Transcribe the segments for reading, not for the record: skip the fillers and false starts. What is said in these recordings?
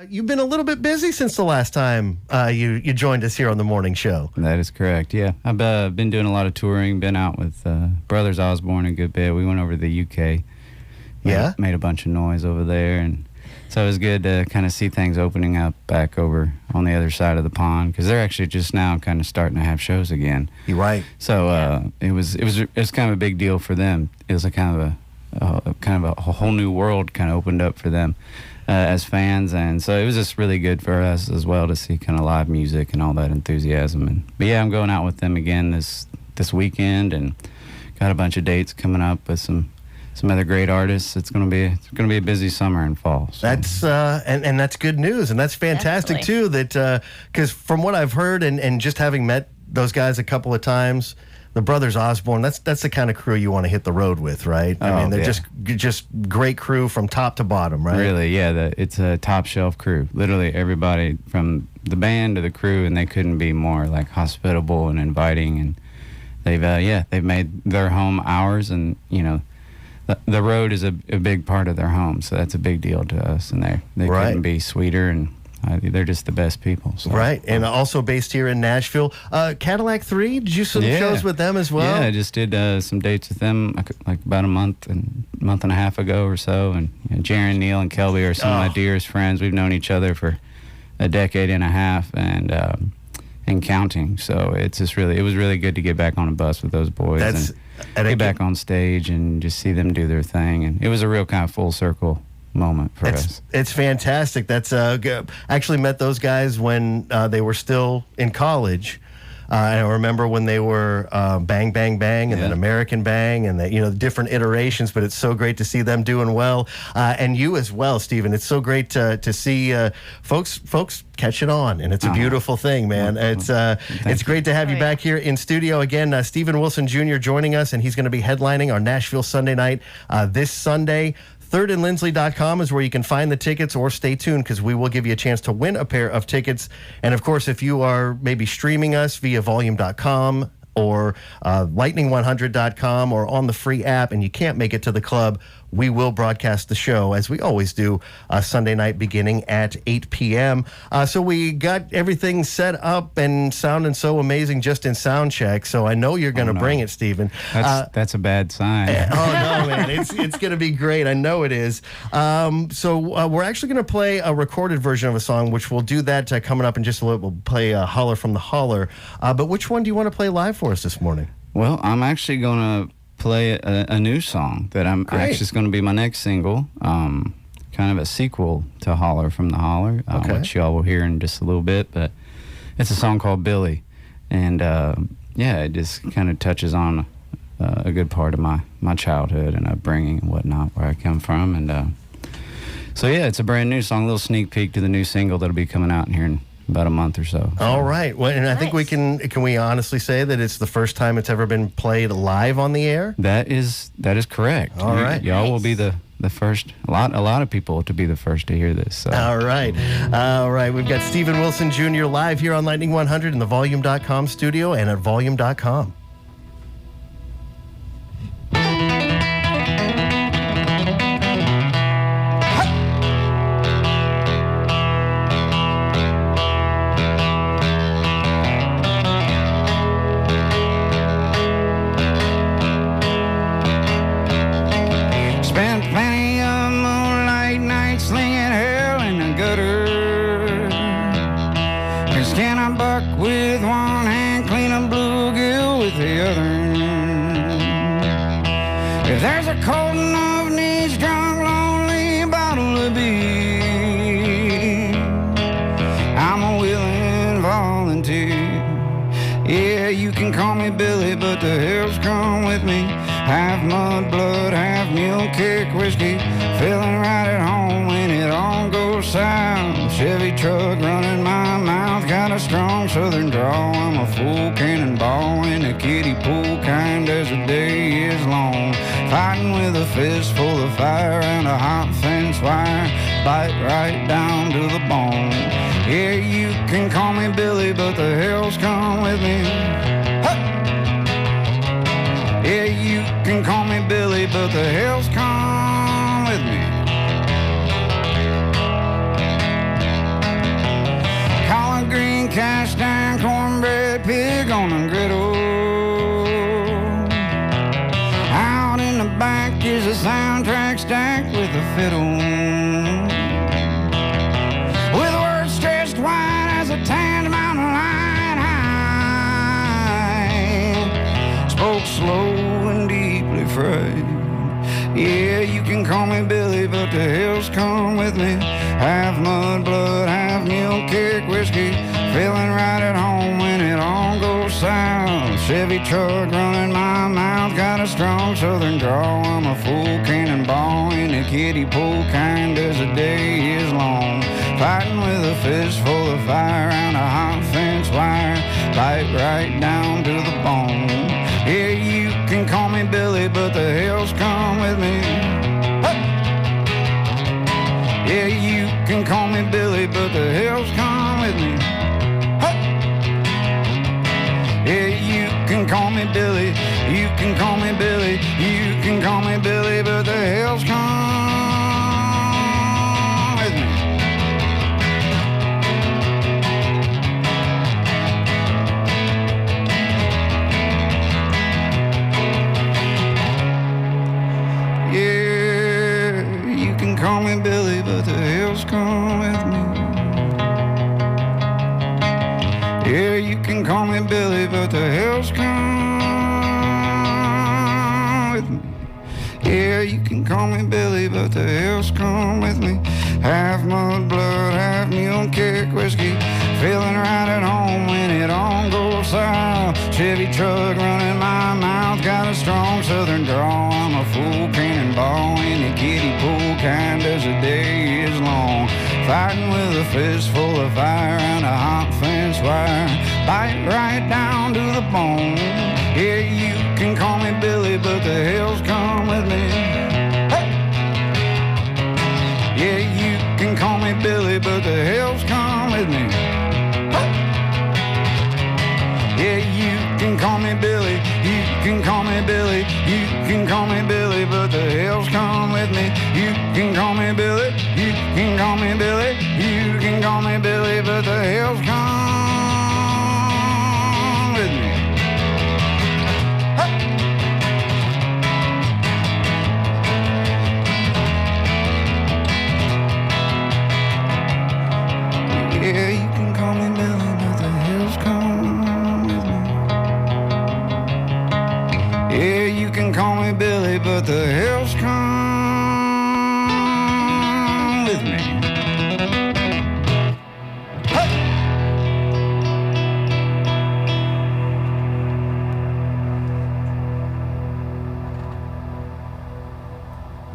You've been a little bit busy since the last time you joined us here on the morning show. That is correct, yeah. I've been doing a lot of touring, been out with Brothers Osborne a good bit. We went over to the UK. Yeah? Made a bunch of noise over there, and so it was good to kind of see things opening up back over on the other side of the pond, because they're actually just now kind of starting to have shows again. You're right. So it was kind of a big deal for them. It was a kind of a whole new world kind of opened up for them. As fans, and so it was just really good for us as well to see kind of live music and all that enthusiasm. But yeah, I'm going out with them again this weekend, and got a bunch of dates coming up with some other great artists. It's gonna be a busy summer and fall. So. That's and that's good news, and that's fantastic too. That because from what I've heard and just having met those guys a couple of times. The Brothers Osborne, that's the kind of crew you want to hit the road with, right? I mean, they're just great crew from top to bottom, right? Really, yeah. It's a top shelf crew. Literally everybody from the band to the crew, and they couldn't be more like hospitable and inviting. And they've made their home ours, and you know, the road is a big part of their home, so that's a big deal to us. And they couldn't be sweeter, and they're just like people. So. Right, and also based here in Nashville. Cadillac 3, did you some shows with them as well? Yeah, I just did some dates with them like about a month and a half ago or so. And you know, Jaron, Neil, and Kelby are some of my dearest friends. We've known each other for a decade and a half and counting. So it was really good to get back on a bus with those boys and get back on stage and just see them do their thing. And it was a real kind of full circle moment for us. It's fantastic. That's actually met those guys when they were still in college. I remember when they were Bang Bang Bang and then American Bang and the different iterations, but it's so great to see them doing well. And you as well, Stephen. It's so great to see folks catch it on, and it's a beautiful thing, man. It's great to have you back here in studio again. Stephen Wilson Jr. joining us, and he's going to be headlining our Nashville Sunday night this Sunday. thirdandlindsley.com is where you can find the tickets, or stay tuned because we will give you a chance to win a pair of tickets. And of course, if you are maybe streaming us via volume.com or lightning100.com or on the free app and you can't make it to the club, we will broadcast the show, as we always do, Sunday night beginning at 8 p.m. So we got everything set up and sounding so amazing just in sound check. So I know you're going to bring it, Stephen. That's a bad sign. No, man. It's going to be great. I know it is. So we're actually going to play a recorded version of a song, which we'll do that coming up in just a little bit. We'll play Holler from the Holler. But which one do you want to play live for us this morning? Well, I'm actually going to play a new song that actually is going to be my next single, kind of a sequel to Holler from the Holler, which y'all will hear in just a little bit. But it's a song called Billy, and it just kind of touches on a good part of my childhood and upbringing and whatnot, where I come from. And so it's a brand new song, a little sneak peek to the new single that'll be coming out in here in about a month or so. All right. Well, and I think can we honestly say that it's the first time it's ever been played live on the air? That is correct. All right. Y'all will be the first, a lot of people to be the first to hear this. So. All right. We've got Stephen Wilson Jr. live here on Lightning 100 in the volume.com studio and at volume.com. With one hand, clean a bluegill with the other. If there's a cold enough, niche, drunk, lonely bottle of beer, I'm a willing volunteer. Yeah, you can call me Billy, but the hills come with me. Half mud blood, half mule kick whiskey, feeling right at home when it all goes south. Chevy truck running my mouth, got a strong southern drawl. I'm a full cannonball in a kiddie pool kind as the day is long. Fighting with a fist full of fire and a hot fence wire, bite right down to the bone. Yeah, you can call me Billy, but the hills come with me. Hey! Yeah, you can call me Billy, but the hills come with me. cast iron cornbread pig on a griddle. Out in the back is a soundtrack stacked with a fiddle, with words stretched wide as a tanned mountain lion high. Spoke slow and deeply fried. Yeah, you can call me Billy, but the hills come with me. Half mud, blood, half mule kick whiskey. Feeling right at home when it all goes south. Chevy truck running my mouth. Got a strong southern drawl. I'm a full cannonball in the kiddie pool kind as the day is long. Fighting with a fistful of fire around a hot fence wire. Bite right down to the bone. Yeah, you can call me Billy, but the hills come with me. Hey! Yeah, you can call me Billy, but the hills come with me. Hey! Yeah, you can call me Billy, you can call me Billy, you can call me Billy, but the hills come with me. Call me Billy, but the hills come with me. Yeah, you can call me Billy, but the hills come with me. Yeah, you can call me Billy, but the hills come with me. Half mud, blood, half mule kick whiskey. Feeling right at home when it all goes south. Chevy truck running my mouth. Got a strong southern drawl. I'm a full cannonball in the kiddie pool kind as the day is long. Fighting with a fistful of fire and a hot fence wire. Bite right down to the bone. Yeah, you can call me Billy, but the hills come with me. Hey! Yeah, you can call me Billy, but the hills come with me. Hey! Yeah, you can call me Billy, you can call me Billy, you can call me Billy, but the hills come with me. You can call me Billy, you can call me Billy, you can call me Billy, but the hills come with me. Hey! Yeah, you can call me Billy, but the hills come with me. Yeah, you can call me Billy, but the hills come with me. Hey!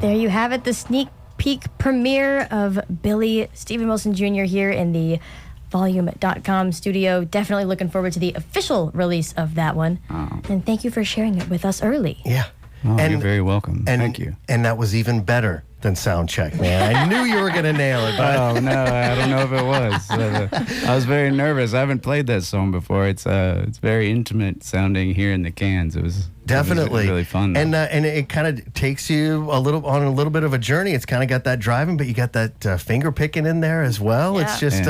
There you have it, the sneak peek premiere of Billy Stephen Wilson Jr. here in the Volume.com studio. Definitely looking forward to the official release of that one. Oh. And thank you for sharing it with us early. Yeah. Oh, you're very welcome. Thank you. And that was even better than sound check, man. I knew you were going to nail it. But Oh, no, I don't know if it was. I was very nervous. I haven't played that song before. It's very intimate sounding here in the cans. It was definitely really fun. And it kind of takes you a little bit of a journey. It's kind of got that driving, but you got that finger picking in there as well. Yeah. It's just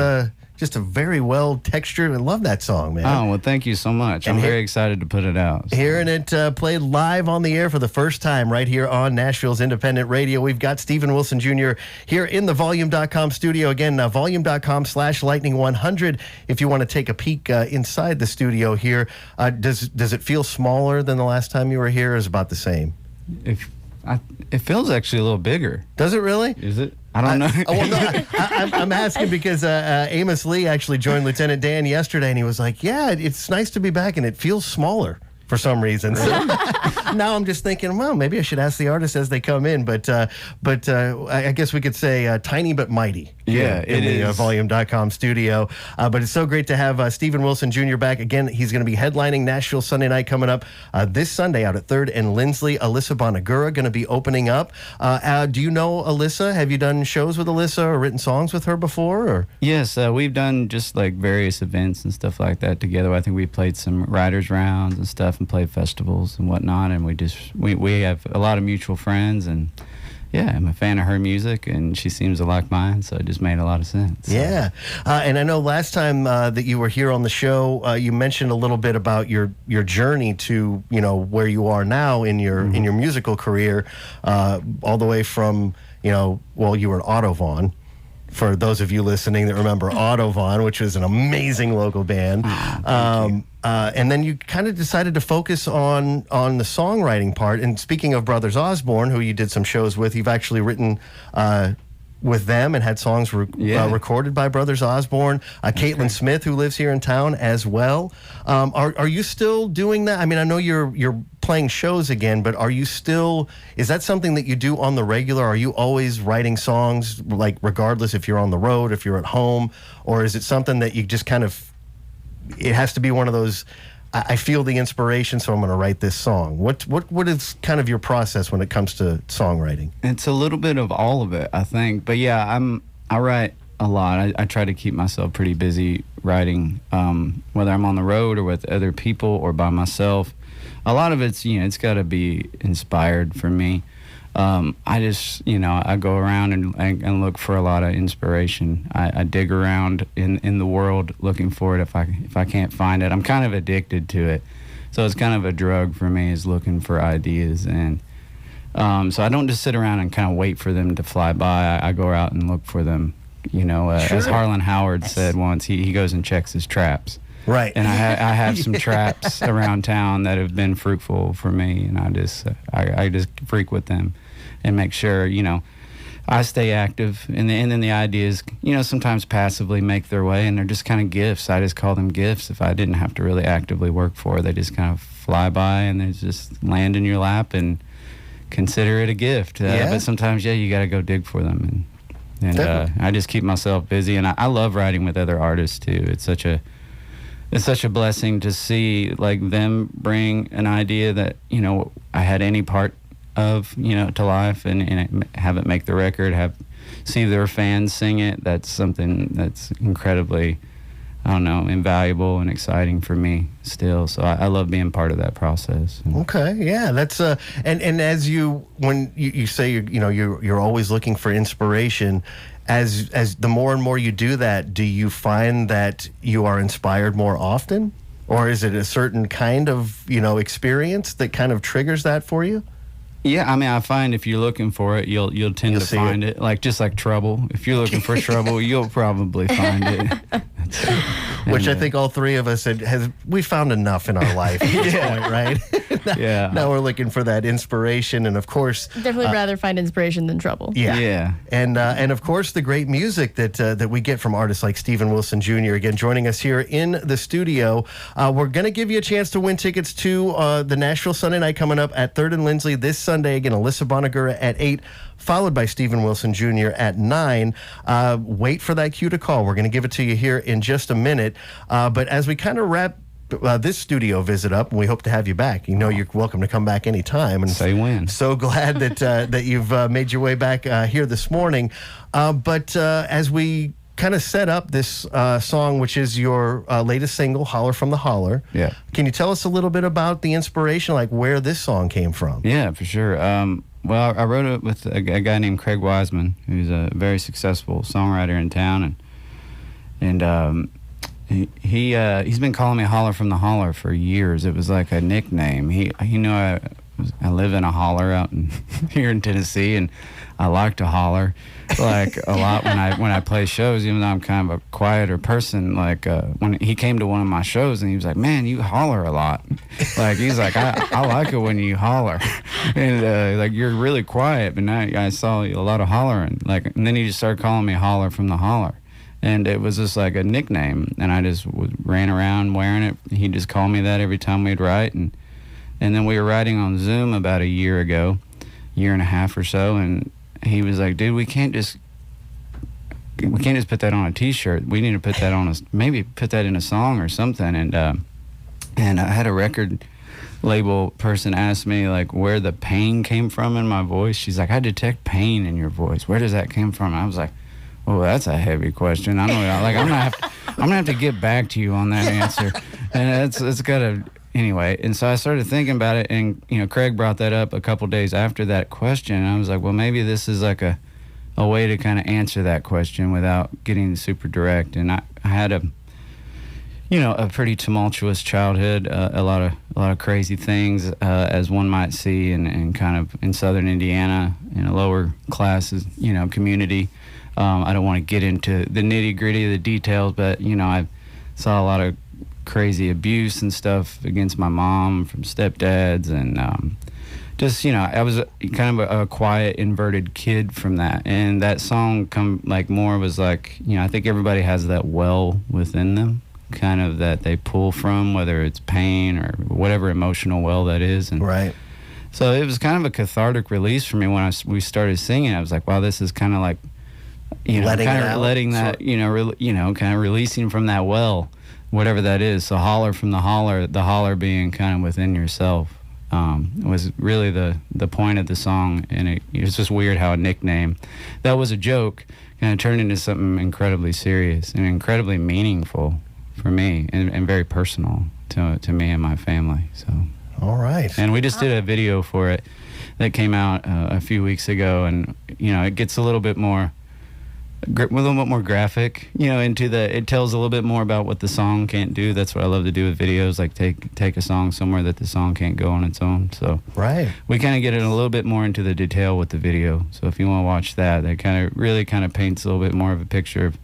just a very well textured. I love that song, man. Oh, well, thank you so much. I'm very excited to put it out. So. Hearing it played live on the air for the first time right here on Nashville's Independent Radio. We've got Stephen Wilson Jr. here in the Volume.com studio. Again, Volume.com/Lightning100 if you want to take a peek inside the studio here. Does it feel smaller than the last time you were here, or is it about the same? It feels actually a little bigger. Does it really? Is it? I don't know. I'm asking because Amos Lee actually joined Lieutenant Dan yesterday, and he was like, yeah, it's nice to be back, and it feels smaller for some reason. So now I'm just thinking, well, maybe I should ask the artists as they come in. But I guess we could say tiny but mighty. Yeah, in it the is. Volume.com studio. But it's so great to have Stephen Wilson Jr. back. Again, he's going to be headlining Nashville Sunday night coming up this Sunday out at 3rd and Lindsley. Alyssa Bonagura going to be opening up. Do you know Alyssa? Have you done shows with Alyssa or written songs with her before? Or? Yes, we've done just like various events and stuff like that together. I think we played some writers rounds and stuff and played festivals and whatnot. And we have a lot of mutual friends, and yeah, I'm a fan of her music, and she seems to like mine, so it just made a lot of sense. So. Yeah, and I know last time that you were here on the show, you mentioned a little bit about your journey to where you are now in your musical career, all the way from you were at Autovon. For those of you listening that remember Autovon, which was an amazing local band, and then you kind of decided to focus on the songwriting part. And speaking of Brothers Osborne, who you did some shows with, you've actually written with them and had songs recorded by Brothers Osborne. Caitlin Smith, who lives here in town as well. Are you still doing that? I mean, I know you're playing shows again, but is that something that you do on the regular? Are you always writing songs, like regardless if you're on the road, if you're at home, or is it something that you just kind of, it has to be one of those, I feel the inspiration, so I'm going to write this song? What is kind of your process when it comes to songwriting? It's a little bit of all of it, I think. But yeah, I write a lot. I try to keep myself pretty busy writing, whether I'm on the road or with other people or by myself. A lot of it's, it's got to be inspired for me. I just, I go around and look for a lot of inspiration. I dig around in the world looking for it. If I can't find it, I'm kind of addicted to it. So it's kind of a drug for me, is looking for ideas. And so I don't just sit around and kind of wait for them to fly by. I go out and look for them. As Harlan Howard said once, he goes and checks his traps. Right. And I have some traps around town that have been fruitful for me, and I just frequent them and make sure, I stay active. And then the ideas, sometimes passively make their way, and they're just kind of gifts. I just call them gifts. If I didn't have to really actively work for it, they just kind of fly by and they just land in your lap and consider it a gift. But sometimes, you got to go dig for them. And I just keep myself busy, and I love writing with other artists too. It's such a blessing to see them bring an idea that I had any part of to life, and have it make the record, see their fans sing it. That's something that's incredibly, invaluable and exciting for me still. So I love being part of that process. Okay, yeah, that's and as when you say you're always looking for inspiration. As the more and more you do that, do you find that you are inspired more often, or is it a certain kind of experience that kind of triggers that for you? Yeah, I find if you're looking for it, you'll tend to find it. Just like trouble. If you're looking for trouble, you'll probably find it. Which I think all three of us we found enough in our life at this point, right? Now we're looking for that inspiration, and of course, definitely rather find inspiration than trouble. Yeah. And of course, the great music that we get from artists like Steven Wilson Jr. Again, joining us here in the studio. We're going to give you a chance to win tickets to the Nashville Sunday Night coming up at 3rd and Lindsley this Sunday. Again, Alyssa Bonagura at 8. Followed by Steven Wilson Jr. at 9. Wait for that cue to call. We're going to give it to you here in just a minute. But as we kind of wrap this studio visit up, and we hope to have you back. You're welcome to come back anytime. And say when. So glad that you've made your way back here this morning. But as we kind of set up this song, which is your latest single, Holler from the Holler. Yeah. Can you tell us a little bit about the inspiration, like where this song came from? Yeah, for sure. Well, I wrote it with a guy named Craig Wiseman, who's a very successful songwriter in town, and he's been calling me Holler from the Holler for years. It was like a nickname. I live in a holler out here in Tennessee, and I like to holler a lot when I play shows, even though I'm kind of a quieter person. When he came to one of my shows, and he was like, "Man, you holler a lot." He's like, I like it when you holler, and you're really quiet, but now I saw a lot of hollering. And then he just started calling me Holler from the Holler. And it was just like a nickname, and I just ran around wearing it. He'd just call me that every time we'd write, and then we were writing on Zoom about a year and a half or so, and he was like, "Dude, we can't just put that on a T-shirt. We need to put that maybe put that in a song or something." And I had a record label person ask me where the pain came from in my voice. She's like, "I detect pain in your voice. Where does that come from?" And I was like, "Oh, that's a heavy question. I know. I'm gonna have to get back to you on that answer." And it's got a anyway, and so I started thinking about it, and Craig brought that up a couple days after that question, and I was like, well, maybe this is like a way to kind of answer that question without getting super direct. And I had a pretty tumultuous childhood, a lot of crazy things, as one might see in kind of in southern Indiana, in a lower classes, community. I don't want to get into the nitty gritty of the details, but I saw a lot of crazy abuse and stuff against my mom from stepdads, and I was kind of a quiet, inverted kid from that. And that song was like, I think everybody has that well within them, kind of that they pull from, whether it's pain or whatever emotional well that is. And right. So it was kind of a cathartic release for me when we started singing. I was like, wow, this is kind of like, letting that, kind of releasing from that well, whatever that is. So holler from the holler being kind of within yourself, was really the point of the song. And it's just weird how a nickname that was a joke kind of turned into something incredibly serious and incredibly meaningful for me, and very personal to me and my family. So all right. And we just did a video for it that came out a few weeks ago, and it gets a little bit more graphic, it tells a little bit more about what the song can't do. That's what I love to do with videos, like take a song somewhere that the song can't go on its own. So right, we kind of get it a little bit more into the detail with the video. So if you want to watch that really kind of paints a little bit more of a picture of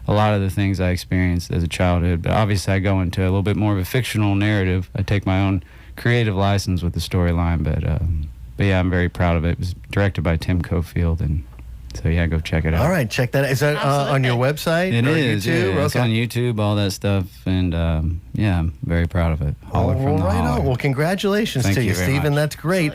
a lot of the things I experienced as a childhood. But obviously I go into a little bit more of a fictional narrative. I take my own creative license with the storyline, but yeah, I'm very proud of it. It was directed by Tim Cofield, and so yeah, go check it out. All right, check that out. Is that on your website? It is. YouTube? Yeah, it's on YouTube, all that stuff, and yeah, I'm very proud of it. Holler from the Holler. Well, congratulations to you, Stephen. That's great.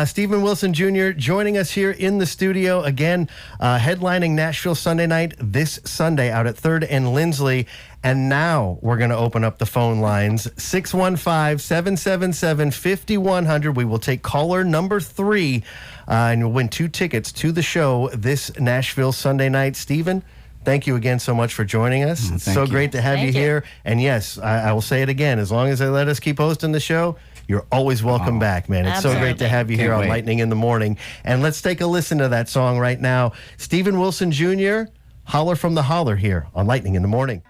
Stephen Wilson Jr. joining us here in the studio again, headlining Nashville Sunday night this Sunday out at 3rd and Lindsley. And now we're going to open up the phone lines, 615-777-5100. We will take caller number 3, and you'll win 2 tickets to the show this Nashville Sunday night. Stephen, thank you again so much for joining us. It's so great to have you here. And yes, I will say it again, as long as they let us keep hosting the show, you're always welcome back, man. It's so great to have you here on Lightning in the Morning. And let's take a listen to that song right now. Stephen Wilson Jr., Holler from the Holler here on Lightning in the Morning.